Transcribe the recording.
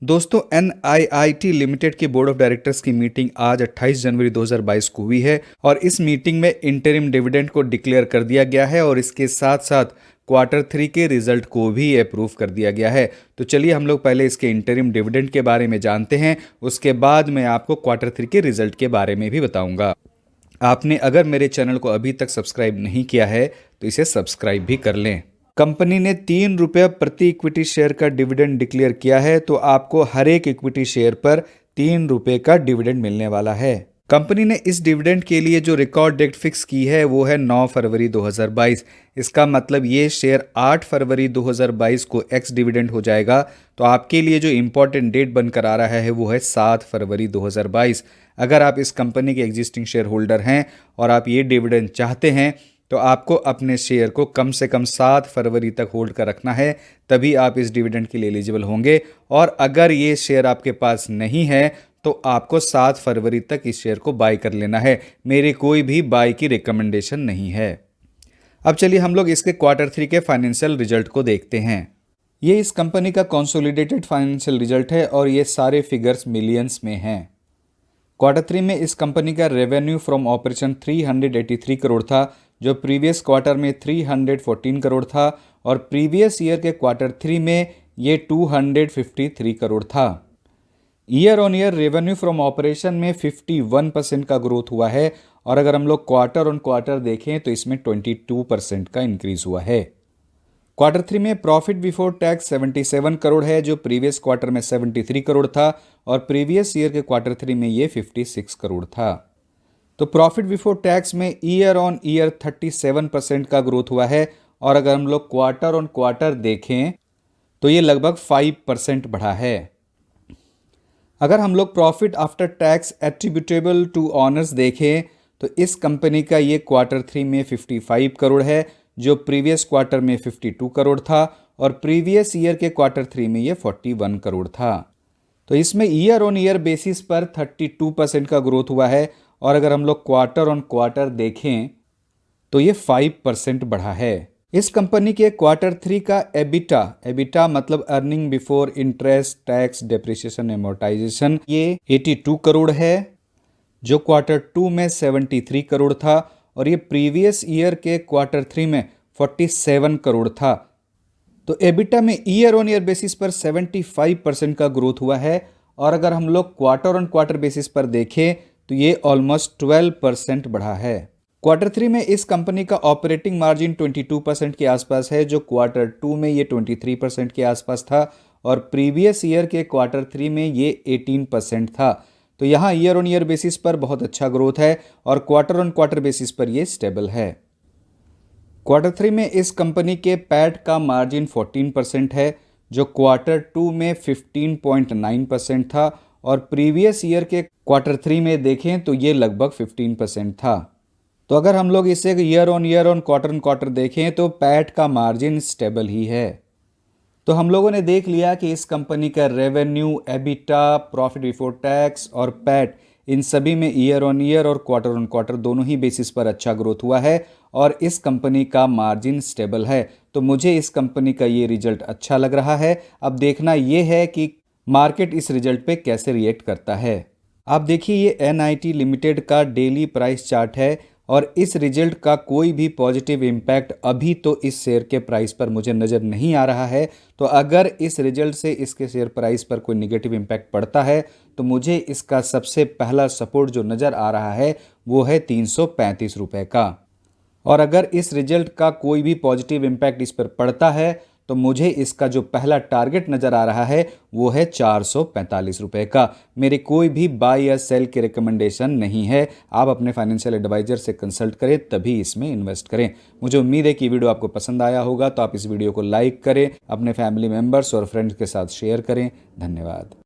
दोस्तों NIIT limited के board of directors की मीटिंग आज 28 जनवरी 2022 को हुई है और इस मीटिंग में इंटरिम डिविडेंड को डिक्लेयर कर दिया गया है और इसके साथ साथ क्वार्टर 3 के रिजल्ट को भी अप्रूव कर दिया गया है। तो चलिए हम लोग पहले इसके इंटरिम डिविडेंड के बारे में जानते हैं, उसके बाद मैं आपको क्वार्टर 3 के रिजल्ट के बारे में भी बताऊंगा। आपने अगर मेरे चैनल को अभी तक सब्सक्राइब नहीं किया है तो इसे सब्सक्राइब भी कर लें। कंपनी ने 3 रुपये प्रति इक्विटी शेयर का डिविडेंड डिक्लेयर किया है, तो आपको हर एक इक्विटी शेयर पर 3 रुपये का डिविडेंड मिलने वाला है। कंपनी ने इस डिविडेंड के लिए जो रिकॉर्ड डेट फिक्स की है वो है 9 फरवरी 2022। इसका मतलब ये शेयर 8 फरवरी 2022 को एक्स डिविडेंड हो जाएगा। तो आपके लिए जो इम्पोर्टेंट डेट बनकर आ रहा है वो है 7 फरवरी 2022। अगर आप इस कंपनी के एग्जिस्टिंग शेयर होल्डर हैं और आप ये डिविडेंड चाहते हैं तो आपको अपने शेयर को कम से कम 7 फरवरी तक होल्ड कर रखना है, तभी आप इस डिविडेंड के लिए एलिजिबल होंगे। और अगर ये शेयर आपके पास नहीं है तो आपको 7 फरवरी तक इस शेयर को बाय कर लेना है। मेरी कोई भी बाय की रिकमेंडेशन नहीं है। अब चलिए हम लोग इसके क्वार्टर 3 के फाइनेंशियल रिजल्ट को देखते हैं। ये इस कंपनी का कंसोलिडेटेड फाइनेंशियल रिजल्ट है और ये सारे फिगर्स मिलियंस में हैं। क्वार्टर 3 में इस कंपनी का रेवेन्यू फ्रॉम ऑपरेशन 383 करोड़ था, जो प्रीवियस क्वार्टर में 314 करोड़ था और प्रीवियस ईयर के क्वार्टर 3 में ये 253 करोड़ था। Year on year revenue from operation में 51% का ग्रोथ हुआ है और अगर हम लोग क्वार्टर ऑन क्वार्टर देखें तो इसमें 22% का इंक्रीज हुआ है। क्वार्टर 3 में प्रॉफिट बिफोर टैक्स 77 करोड़ है, जो प्रीवियस क्वार्टर में 73 करोड़ था और प्रीवियस ईयर के क्वार्टर 3 में ये 56 करोड़ था। तो प्रॉफिट बिफोर टैक्स में ईयर ऑन ईयर 37% का ग्रोथ हुआ है और अगर हम लोग क्वार्टर ऑन क्वार्टर देखें तो ये लगभग 5% बढ़ा है। अगर हम लोग profit after tax attributable to owners देखें तो इस कंपनी का ये क्वार्टर 3 में 55 करोड़ है, जो प्रीवियस क्वार्टर में 52 करोड़ था और प्रीवियस ईयर के क्वार्टर 3 में ये 41 करोड़ था। तो इसमें ईयर ऑन ईयर बेसिस पर 32% का ग्रोथ हुआ है और अगर हम लोग क्वार्टर ऑन क्वार्टर देखें तो ये 5% बढ़ा है। इस कंपनी के क्वार्टर 3 का एबिटा मतलब earning before interest tax depreciation amortisation, ये 82 करोड़ है, जो क्वार्टर 2 में 73 करोड़ था और ये प्रीवियस ईयर के क्वार्टर 3 में 47 करोड़ था। तो एबिटा में ईयर ऑन ईयर बेसिस पर 75% का ग्रोथ हुआ है और अगर हम लोग क्वार्टर ऑन क्वार्टर बेसिस पर देखें तो ये ऑलमोस्ट 12% बढ़ा है। क्वार्टर 3 में इस कंपनी का ऑपरेटिंग मार्जिन 22% के आसपास है, जो क्वार्टर 2 में ये 23% के आसपास था और प्रीवियस ईयर के क्वार्टर 3 में ये 18% था। तो यहाँ ईयर ऑन ईयर बेसिस पर बहुत अच्छा ग्रोथ है और क्वार्टर ऑन क्वार्टर बेसिस पर ये स्टेबल है। क्वार्टर 3 में इस कंपनी के पैट का मार्जिन 14% है, जो क्वार्टर 2 में 15.9% था और प्रीवियस ईयर के क्वार्टर 3 में देखें तो ये लगभग 15% था। तो अगर हम लोग इसे ईयर ऑन क्वार्टर देखें तो पैट का मार्जिन स्टेबल ही है। तो हम लोगों ने देख लिया कि इस कंपनी का revenue, EBITDA, profit before tax और पैट, इन सभी में ईयर ऑन क्वार्टर दोनों ही बेसिस पर अच्छा ग्रोथ हुआ है और इस कंपनी का मार्जिन स्टेबल है। तो मुझे इस कंपनी का ये रिजल्ट अच्छा लग रहा है। अब देखना ये है कि मार्केट इस रिजल्ट पे कैसे रिएक्ट करता है। आप देखिए ये NIIT लिमिटेड का डेली प्राइस चार्ट है और इस रिजल्ट का कोई भी पॉजिटिव इम्पैक्ट अभी तो इस शेयर के प्राइस पर मुझे नज़र नहीं आ रहा है। तो अगर इस रिजल्ट से इसके शेयर प्राइस पर कोई निगेटिव इम्पैक्ट पड़ता है तो मुझे इसका सबसे पहला सपोर्ट जो नज़र आ रहा है वो है 335 रुपये का। और अगर इस रिजल्ट का कोई भी पॉजिटिव इम्पैक्ट इस पर पड़ता है तो मुझे इसका जो पहला टारगेट नज़र आ रहा है वो है 445 रुपये का। मेरी कोई भी बाय या सेल की रिकमेंडेशन नहीं है। आप अपने फाइनेंशियल एडवाइजर से कंसल्ट करें तभी इसमें इन्वेस्ट करें। मुझे उम्मीद है कि वीडियो आपको पसंद आया होगा, तो आप इस वीडियो को लाइक करें, अपने फैमिली मेम्बर्स और फ्रेंड्स के साथ शेयर करें। धन्यवाद।